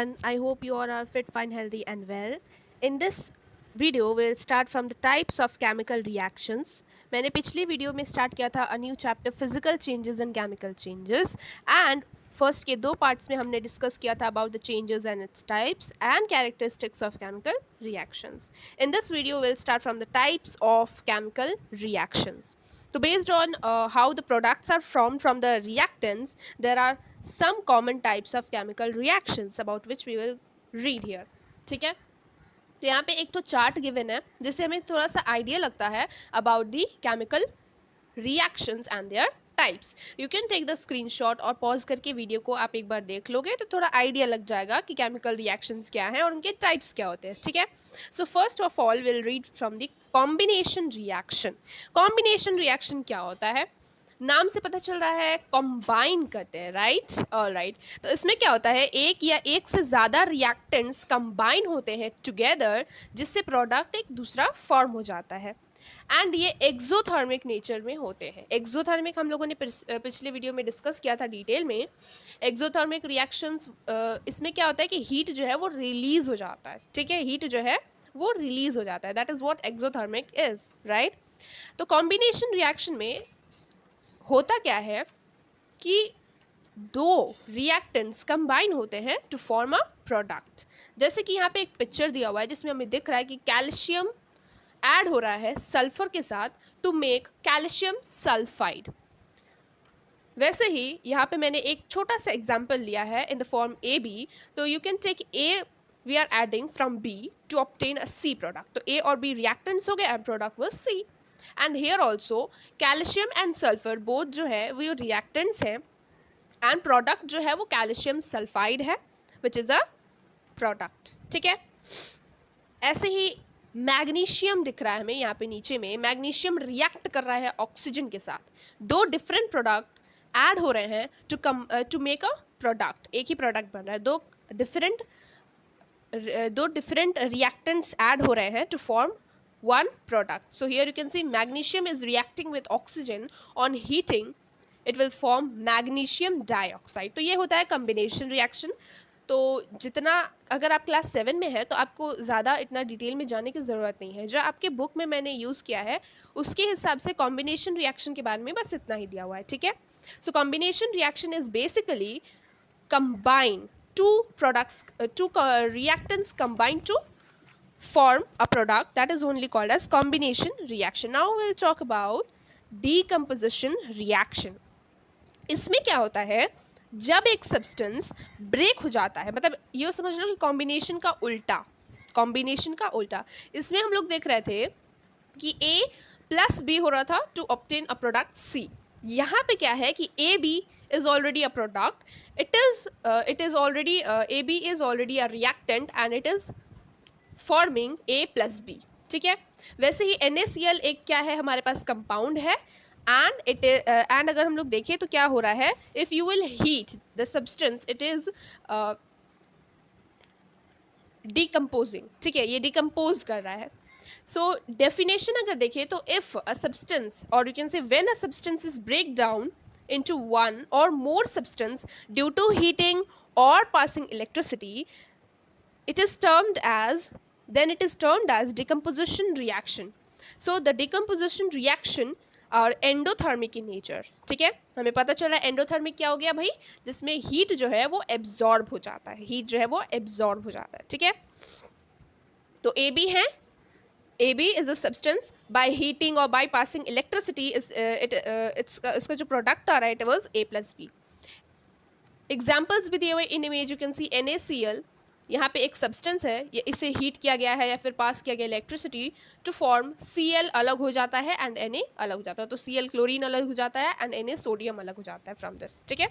everyone. I hope you all are fit, fine, healthy, and well. In this video, we'll start from the types of chemical reactions. मैंने पिछली video में start किया था a new chapter physical changes and chemical changes and first के दो parts में हमने discuss किया था about the changes and its types and characteristics of chemical reactions. In this video, we'll start from the types of chemical reactions. So based on how the products are formed from the reactants, there are some common types of chemical reactions about which we will read here. ठीक है, तो यहाँ पे एक तो chart given है जिससे हमें थोड़ा सा आइडिया लगता है about the chemical reactions and their types. You can take the screenshot और पॉज करके वीडियो को आप एक बार देख लोगे तो थोड़ा आइडिया लग जाएगा कि केमिकल रिएक्शंस क्या हैं और उनके टाइप्स क्या होते हैं. ठीक है, so first of all will read from the combination reaction. Combination reaction क्या होता है? नाम से पता चल रहा है कंबाइन करते हैं, राइट? ऑलराइट, तो इसमें क्या होता है, एक या एक से ज़्यादा रिएक्टेंट्स कंबाइन होते हैं टुगेदर जिससे प्रोडक्ट एक दूसरा फॉर्म हो जाता है एंड ये एक्सोथर्मिक नेचर में होते हैं. एक्सोथर्मिक हम लोगों ने पिछले वीडियो में डिस्कस किया था डिटेल में. एक्सोथर्मिक रिएक्शंस इसमें क्या होता है कि हीट जो है वो रिलीज हो जाता है. ठीक है, हीट जो है वो रिलीज हो जाता है. That is what exothermic is, right? तो कॉम्बिनेशन रिएक्शन में होता क्या है कि दो रिएक्टेंट्स कंबाइन होते हैं टू फॉर्म अ प्रोडक्ट. जैसे कि यहाँ पे एक पिक्चर दिया हुआ है जिसमें हमें दिख रहा है कि कैल्शियम ऐड हो रहा है सल्फर के साथ टू मेक कैल्शियम सल्फाइड. वैसे ही यहाँ पे मैंने एक छोटा सा एग्जाम्पल लिया है in the form A B. तो you can take A, we are adding from B to obtain a C product. तो ए और बी रिएक्टेंट्स हो गए and product was C. And here also calcium and sulphur both जो है वो reactants हैं and product जो है वो कैल्शियम सल्फाइड है विच इज़ अ प्रोडक्ट. ठीक है, ऐसे ही मैग्नीशियम दिख रहा है हमें यहाँ पे नीचे में. मैग्नीशियम रिएक्ट कर रहा है ऑक्सीजन के साथ. दो डिफरेंट प्रोडक्ट ऐड हो रहे हैं टू मेक अ प्रोडक्ट. एक ही प्रोडक्ट बन रहा है, दो डिफरेंट रिएक्टेंट्स ऐड हो रहे हैं to form one product. So here you can see magnesium is reacting with oxygen. On heating it will form magnesium dioxide. तो ये होता है combination reaction. तो जितना अगर आप क्लास 7 में है तो आपको ज़्यादा इतना डिटेल में जाने की ज़रूरत नहीं है. जो आपके बुक में मैंने यूज़ किया है उसके हिसाब से कॉम्बिनेशन रिएक्शन के बारे में बस इतना ही दिया हुआ है. ठीक है, so combination reaction is basically combine to products, two reactants combine to form a product. That is only called as combination reaction. Now we'll talk about decomposition reaction. इसमें क्या होता है, जब एक सब्सटेंस ब्रेक हो जाता है, मतलब ये समझ लो कि कॉम्बिनेशन का उल्टा. इसमें हम लोग देख रहे थे कि A प्लस B हो रहा था to obtain a product C. यहाँ पे क्या है कि A B is already a product. it is already A B is already a reactant and it is forming A plus B. ठीक है, वैसे ही NaCl एक क्या है हमारे पास कंपाउंड है एंड अगर हम लोग देखें तो क्या हो रहा है, if you will heat the substance it is decomposing. ठीक है, ये डिकम्पोज कर रहा है. सो डेफिनेशन अगर देखें तो इफ़ अ सब्सटेंस और you can say when a substance is break down into one or more substance due to heating or passing electricity, it is termed as decomposition reaction. So the decomposition reaction are endothermic in nature. ठीक है, हमें पता चला endothermic क्या हो गया भाई, जिसमें हीट जो है वो एब्जॉर्ब हो जाता है. ठीक है, तो ए बी है. A B is a substance by heating और बाय पासिंग इलेक्ट्रिसिटी इसका जो प्रोडक्ट आ रहा है it was A plus B. Examples भी दिए हुए in image. You can see NaCl. यहाँ पे एक सब्सटेंस है, ये इसे हीट किया गया है या फिर पास किया गया इलेक्ट्रिसिटी टू फॉर्म Cl अलग हो जाता है एंड Na अलग हो जाता है. तो Cl क्लोरीन अलग हो जाता है एंड Na सोडियम अलग हो जाता है फ्रॉम दिस. ठीक है,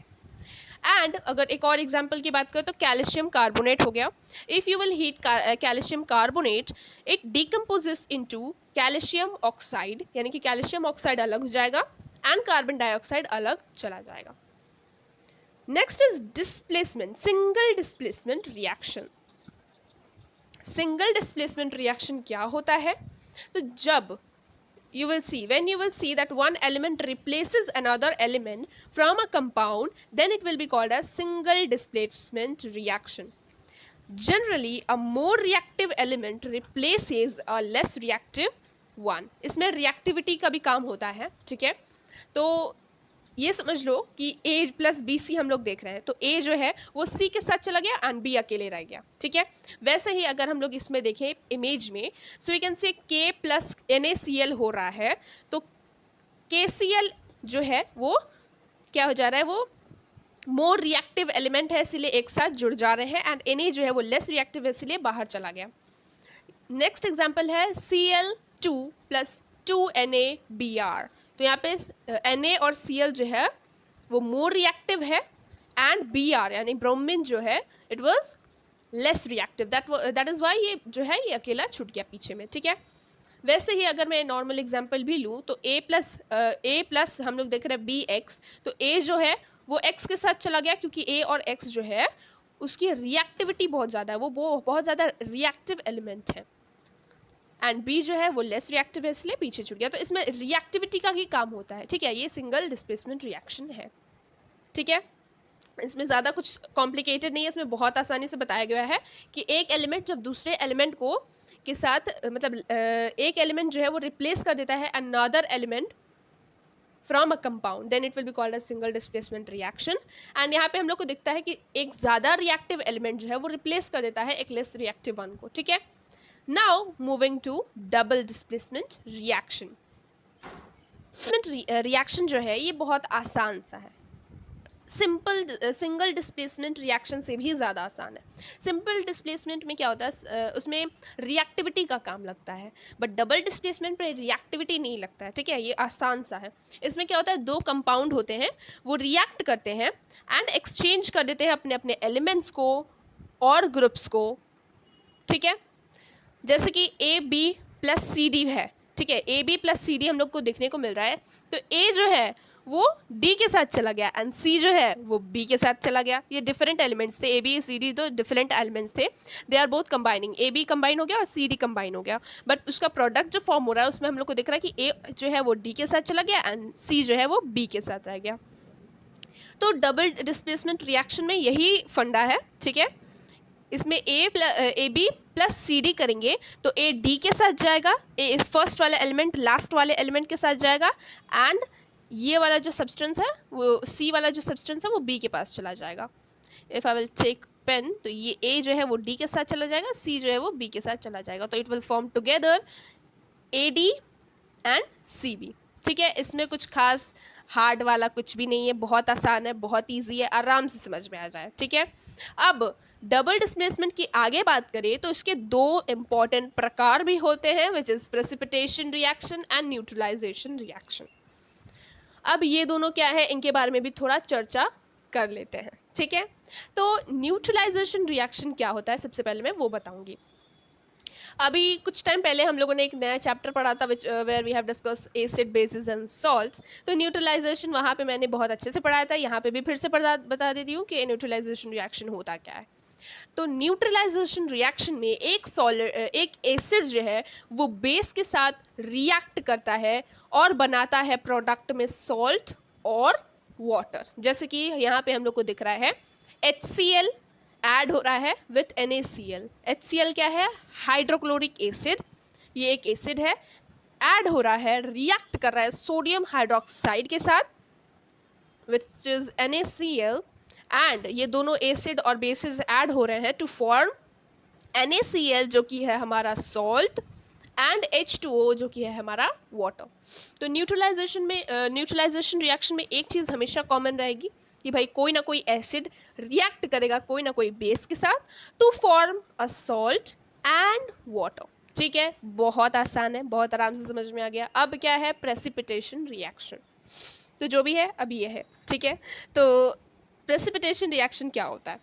एंड अगर एक और एग्जांपल की बात करें तो कैल्शियम कार्बोनेट हो गया. If you will heat calcium carbonate it decomposes into calcium oxide, यानी कि कैल्शियम ऑक्साइड अलग हो जाएगा एंड कार्बन डाइऑक्साइड अलग चला जाएगा. Next is displacement, single displacement reaction. Single displacement reaction क्या होता है, तो जब when you will see that one element replaces another element from a compound, then it will be called as single displacement reaction. Generally a more reactive element replaces a less reactive one. इसमें reactivity का भी काम होता है, ठीक है। तो ये समझ लो कि ए प्लस बी सी हम लोग देख रहे हैं, तो ए जो है वो सी के साथ चला गया एंड बी अकेले रह गया, ठीक है। वैसे ही अगर हम लोग इसमें देखें इमेज में, सो वी कैन से के प्लस NaCl हो रहा है, तो KCl जो है वो क्या हो जा रहा है, वो मोर रिएक्टिव एलिमेंट है इसलिए एक साथ जुड़ जा रहे हैं, एंड Na जो है वो लेस रिएक्टिव है इसलिए बाहर चला गया। नेक्स्ट एग्जाम्पल है Cl2 प्लस 2NaBr। तो यहाँ पे Na और Cl जो है वो मोर रिएक्टिव है, एंड Br यानी ब्रोमीन जो है it was less reactive, that is why ये जो है ये अकेला छूट गया पीछे में, ठीक है। वैसे ही अगर मैं नॉर्मल एग्जांपल भी लूँ तो A प्लस हम लोग देख रहे हैं BX, तो A जो है वो X के साथ चला गया क्योंकि A और X जो है उसकी रिएक्टिविटी बहुत ज़्यादा है, वो बहुत ज़्यादा रिएक्टिव एलिमेंट है, एंड B जो है वो लेस रिएक्टिव है इसलिए पीछे छूट गया। तो इसमें रिएक्टिविटी का ही काम होता है, ठीक है। ये सिंगल डिस्प्लेसमेंट रिएक्शन है, ठीक है। इसमें ज़्यादा कुछ कॉम्प्लिकेटेड नहीं है, इसमें बहुत आसानी से बताया गया है कि एक एलिमेंट जब दूसरे एलिमेंट को के साथ मतलब एक एलिमेंट जो है वो रिप्लेस कर देता है another element from a compound, then it will be called a single displacement reaction. And यहाँ पे हम लोग को दिखता है कि एक ज़्यादा रिएक्टिव एलिमेंट जो है वो रिप्लेस कर देता है एक लेस रिएक्टिव वन को, ठीक है। Now moving to double displacement reaction. Reaction जो है ये बहुत आसान सा है, सिंगल डिस्प्लेसमेंट रिएक्शन से भी ज़्यादा आसान है। सिंपल डिस्प्लेसमेंट में क्या होता है, उसमें रिएक्टिविटी का काम लगता है, बट डबल डिस्प्लेसमेंट में रिएक्टिविटी नहीं लगता है, ठीक है। ये आसान सा है। इसमें क्या होता है, दो कंपाउंड होते हैं, वो रिएक्ट करते हैं एंड एक्सचेंज कर देते हैं अपने अपने एलिमेंट्स को और ग्रुप्स को, ठीक है। जैसे कि AB प्लस CD है, ठीक है। AB प्लस CD हम लोग को देखने को मिल रहा है, तो A जो है वो D के साथ चला गया एंड C जो है वो B के साथ चला गया। ये डिफरेंट एलिमेंट्स थे, AB CD तो डिफरेंट एलिमेंट्स थे, they are both combining. AB combine हो गया और CD कंबाइन हो गया, बट उसका प्रोडक्ट जो फॉर्म हो रहा है उसमें हम लोग को दिख रहा है कि A जो है वो D के साथ चला गया एंड C जो है वो B के साथ रह गया। तो डबल डिस्प्लेसमेंट रिएक्शन में यही फंडा है, ठीक है। इसमें AB प्लस CD करेंगे तो A D के साथ जाएगा, A इस फर्स्ट वाले एलिमेंट लास्ट वाले एलिमेंट के साथ जाएगा, एंड ये वाला जो सब्सटेंस है वो C वाला जो सब्सटेंस है वो B के पास चला जाएगा। If I will take pen, तो ये A जो है वो D के साथ चला जाएगा, C जो है वो B के साथ चला जाएगा, तो it will form together AD and CB, ठीक है। इसमें कुछ खास हार्ड वाला कुछ भी नहीं है, बहुत आसान है, बहुत ईजी है, आराम से समझ में आ रहा है, ठीक है। अब डबल डिस्प्लेसमेंट की आगे बात करें तो इसके दो इंपॉर्टेंट प्रकार भी होते हैं, which is precipitation reaction and neutralisation reaction. अब ये दोनों क्या है, इनके बारे में भी थोड़ा चर्चा कर लेते हैं, ठीक है। तो न्यूट्रलाइजेशन रिएक्शन क्या होता है सबसे पहले मैं वो बताऊंगी। अभी कुछ टाइम पहले हम लोगों ने एक नया चैप्टर पढ़ा था where we have discuss acid bases and salts. तो न्यूट्रलाइजेशन वहाँ पे मैंने बहुत अच्छे से पढ़ाया था, यहाँ पे भी फिर से बता देती हूँ कि न्यूट्रलाइजेशन रिएक्शन होता क्या है। तो न्यूट्रलाइजेशन रिएक्शन में एक एसिड जो है वो बेस के साथ रिएक्ट करता है और बनाता है प्रोडक्ट में सॉल्ट और वाटर। जैसे कि यहाँ पे हम लोग को दिख रहा है HCl ऐड हो रहा है विथ NaCl। HCl क्या है, हाइड्रोक्लोरिक एसिड, ये एक एसिड है, ऐड हो रहा है, रिएक्ट कर रहा है सोडियम हाइड्रोक्साइड के साथ विच इज NaCl, एंड ये दोनों एसिड और बेसिस ऐड हो रहे हैं टू फॉर्म NaCl जो कि है हमारा सॉल्ट एंड H2O जो कि है हमारा वाटर। तो न्यूट्रलाइजेशन रिएक्शन में एक चीज़ हमेशा कॉमन रहेगी कि भाई कोई ना कोई एसिड रिएक्ट करेगा कोई ना कोई बेस के साथ to form a salt and water, ठीक है। बहुत आसान है, बहुत आराम से समझ में आ गया। अब क्या है प्रेसिपिटेशन रिएक्शन, तो जो भी है अब ये है, ठीक है। तो प्रेसिपिटेशन रिएक्शन क्या होता है,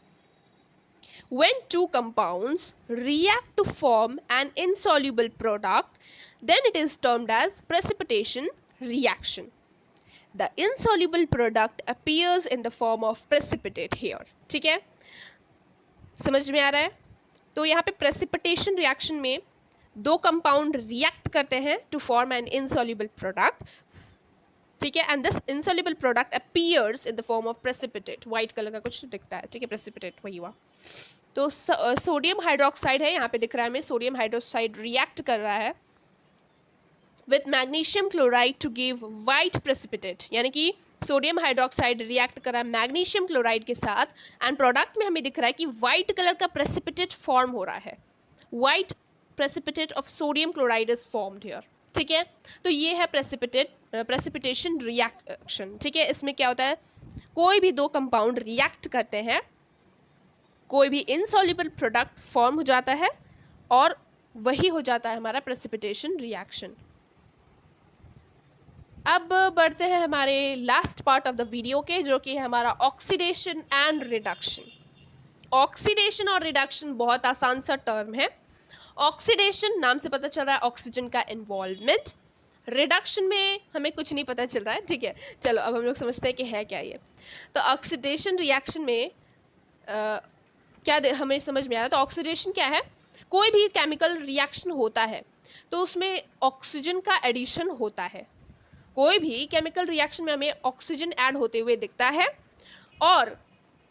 when two compounds react to form an insoluble product, then it is termed as precipitation reaction. The insoluble product appears in the form of precipitate here, ठीक है, समझ में आ रहा है। तो यहाँ पे प्रेसिपिटेशन रिएक्शन में दो कंपाउंड रिएक्ट करते हैं to form an insoluble product, ठीक है, and this insoluble product appears in the form of precipitate. White colour का कुछ दिखता है, ठीक है, प्रेसिपिटेट वही हुआ। तो सोडियम हाइड्रोक्साइड है, यहाँ पे दिख रहा है हमें सोडियम हाइड्रोक्साइड रिएक्ट कर रहा है with magnesium chloride to give white precipitate, यानी कि सोडियम हाइड्रोक्साइड रिएक्ट कर रहा है मैग्नीशियम क्लोराइड के साथ एंड प्रोडक्ट में हमें दिख रहा है कि वाइट कलर का प्रेसिपिटेट फॉर्म हो रहा है, white precipitate of sodium chloride is formed here. ठीक है, तो ये है प्रेसिपिटेशन रिएक्शन। ठीक है, इसमें क्या होता है, कोई भी दो कंपाउंड रिएक्ट करते हैं, कोई भी इनसॉल्युबल प्रोडक्ट फॉर्म हो जाता है और वही हो जाता है हमारा प्रेसिपिटेशन रिएक्शन। अब बढ़ते हैं हमारे last part of the video के, जो कि है हमारा ऑक्सीडेशन एंड रिडक्शन। ऑक्सीडेशन और रिडक्शन बहुत आसान सा टर्म है। ऑक्सीडेशन नाम से पता चल रहा है ऑक्सीजन का इन्वॉल्वमेंट, रिडक्शन में हमें कुछ नहीं पता चल रहा है। ठीक है, चलो अब हम लोग समझते हैं कि है क्या ये। तो ऑक्सीडेशन रिएक्शन में क्या हमें समझ में आ रहा है, तो ऑक्सीडेशन क्या है, कोई भी केमिकल रिएक्शन होता है तो उसमें ऑक्सीजन का एडिशन होता है। कोई भी केमिकल रिएक्शन में हमें ऑक्सीजन ऐड होते हुए दिखता है और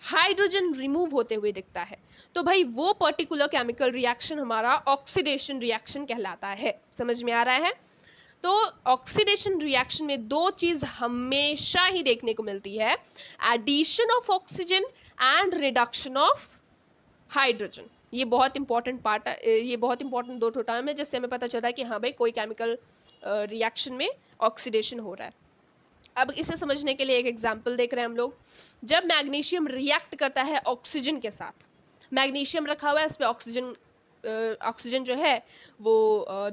हाइड्रोजन रिमूव होते हुए दिखता है, तो भाई वो पर्टिकुलर केमिकल रिएक्शन हमारा ऑक्सीडेशन रिएक्शन कहलाता है। समझ में आ रहा है? तो ऑक्सीडेशन रिएक्शन में दो चीज़ हमेशा ही देखने को मिलती है, addition of oxygen and reduction of hydrogen. ये बहुत इंपॉर्टेंट पार्ट है, ये बहुत इंपॉर्टेंट दो टर्म है जिससे हमें पता चलता है कि हाँ भाई कोई केमिकल रिएक्शन में ऑक्सीडेशन हो रहा है। अब इसे समझने के लिए एक एग्जांपल देख रहे हैं हम लोग। जब मैग्नीशियम रिएक्ट करता है ऑक्सीजन के साथ, मैग्नीशियम रखा हुआ है, इस पर ऑक्सीजन जो है वो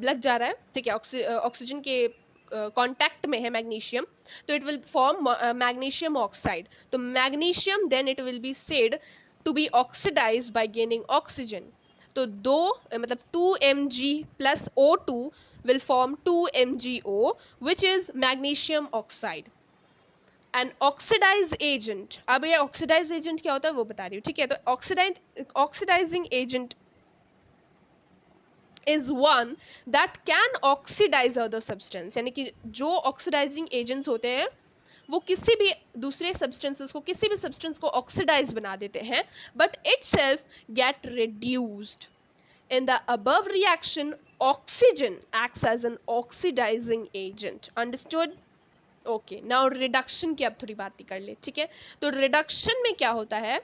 लग जा रहा है। ठीक है, ऑक्सीजन के कांटेक्ट में है मैग्नीशियम, तो it will form magnesium oxide. तो magnesium then it will be said to be oxidised by gaining oxygen. तो दो मतलब 2Mg plus O2 will form 2MgO, which is magnesium oxide. An oxidized agent, अब ये oxidized agent क्या होता है वो बता रही हूँ। ठीक है, तो oxidizing agent is one that can oxidize other substance, यानी कि जो oxidizing agents होते हैं वो किसी भी दूसरे सब्सटेंसेस को, किसी भी सब्सटेंस को ऑक्सीडाइज बना देते हैं, but itself get reduced. In the above reaction, oxygen acts as an oxidizing agent. Understood? Okay. Now reduction की अब थोड़ी बात ही कर ले। ठीक है, तो reduction में क्या होता है,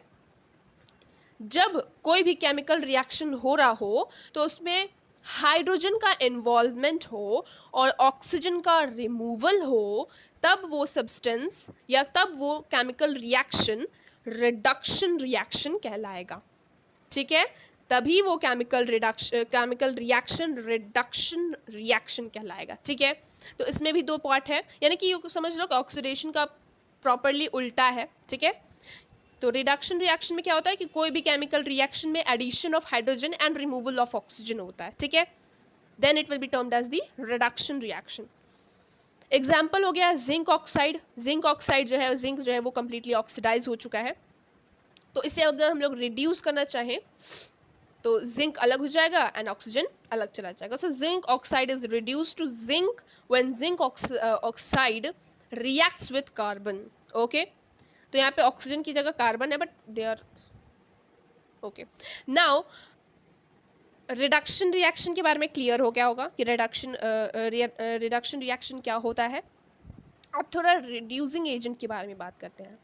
जब कोई भी केमिकल रिएक्शन हो रहा हो तो उसमें हाइड्रोजन का इन्वॉल्वमेंट हो और ऑक्सीजन का रिमूवल हो, तब वो सब्सटेंस या तब वो केमिकल रिएक्शन रिडक्शन रिएक्शन कहलाएगा। ठीक है, तभी वो केमिकल रिएक्शन रिडक्शन रिएक्शन कहलाएगा। ठीक है, तो इसमें भी दो पार्ट है, यानी कि ये समझ लो कि ऑक्सीडेशन का प्रॉपरली उल्टा है। ठीक है, तो रिडक्शन रिएक्शन में क्या होता है कि कोई भी केमिकल रिएक्शन में addition of hydrogen and removal of oxygen होता है। ठीक है, then it will be termed as the reduction reaction. Example हो गया जिंक ऑक्साइड। जिंक ऑक्साइड जो है, जिंक जो है वो कम्प्लीटली ऑक्सीडाइज हो चुका है, तो इसे अगर हम लोग रिड्यूस करना चाहें तो जिंक अलग हो जाएगा एंड ऑक्सीजन अलग चला जाएगा। So zinc oxide is reduced to zinc when zinc oxide reacts with carbon. Okay, तो यहाँ पे ऑक्सीजन की जगह कार्बन है, but they are okay. Now reduction reaction के बारे में क्लियर हो गया होगा कि रिडक्शन रिएक्शन क्या होता है। अब थोड़ा रिड्यूसिंग एजेंट के बारे में बात करते हैं।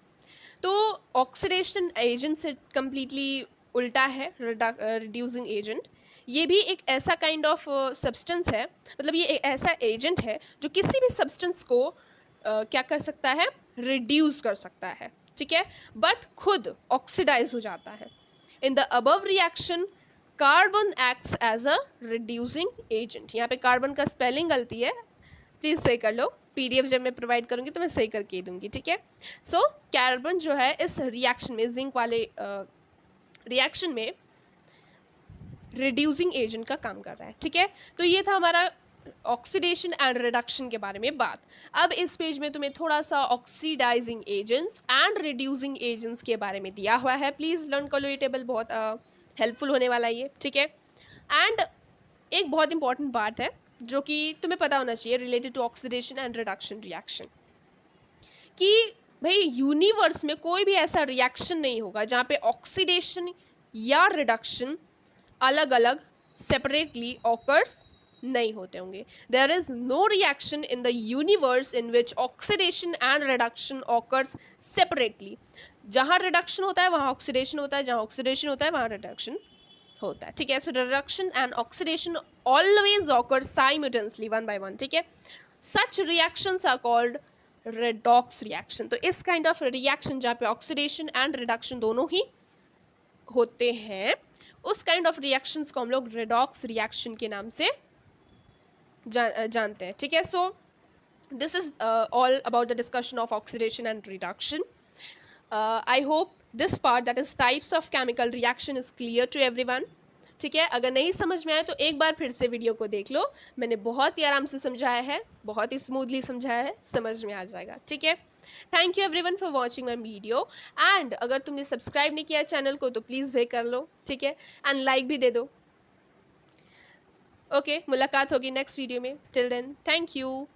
तो ऑक्सीडेशन एजेंट से कम्प्लीटली उल्टा है रिड्यूसिंग एजेंट। ये भी एक ऐसा काइंड ऑफ सब्सटेंस है, मतलब ये एक ऐसा एजेंट है जो किसी भी सब्सटेंस को क्या कर सकता है, रिड्यूस कर सकता है। ठीक है, बट खुद ऑक्सीडाइज हो जाता है। In the above reaction carbon acts as a reducing agent. यहाँ पे कार्बन का स्पेलिंग गलती है, प्लीज़ सही कर लो। PDF जब मैं प्रोवाइड करूँगी तो मैं सही करके दूंगी। ठीक है, सो कार्बन जो है इस रिएक्शन में, जिंक वाले रिएक्शन में रिड्यूसिंग एजेंट का काम कर रहा है। ठीक है, तो ये था हमारा ऑक्सीडेशन एंड रिडक्शन के बारे में बात। अब इस पेज में तुम्हें थोड़ा सा oxidising agents and reducing agents के बारे में दिया हुआ है। प्लीज़ लर्न कर लो, ये टेबल बहुत हेल्पफुल होने वाला है ये। ठीक है, एंड एक बहुत इंपॉर्टेंट बात है जो कि तुम्हें पता होना चाहिए related to oxidation and reduction reaction, कि भाई यूनिवर्स में कोई भी ऐसा रिएक्शन नहीं होगा जहाँ पे ऑक्सीडेशन या रिडक्शन अलग अलग सेपरेटली ऑकर्स नहीं होते होंगे. There is no reaction in the universe in which oxidation and reduction occurs separately. जहाँ रिडक्शन होता है वहाँ ऑक्सीडेशन होता है, जहाँ ऑक्सीडेशन होता है वहाँ रिडक्शन होता है. ठीक है, so reduction and oxidation always occur simultaneously one by one. ठीक है, such reactions are called redox reaction. तो इस काइंड ऑफ रिएक्शन जहाँ पे ऑक्सीडेशन एंड रिडक्शन दोनों ही होते हैं, उस काइंड ऑफ रिएक्शंस को हम लोग रेडॉक्स रिएक्शन के नाम से जानते हैं. ठीक है, सो this is all about the discussion of oxidation and reduction. I hope this part, that is types of chemical reaction, is clear to everyone. ठीक है, अगर नहीं समझ में आए तो एक बार फिर से वीडियो को देख लो. मैंने बहुत ही आराम से समझाया है, बहुत ही स्मूथली समझाया है, समझ में आ जाएगा. ठीक है, thank you everyone for watching my video. And अगर तुमने सब्सक्राइब नहीं किया चैनल को तो प्लीज़ वे कर लो. ठीक है, एंड लाइक भी दे दो. ओके, मुलाकात होगी नेक्स्ट वीडियो में. Till then, thank you.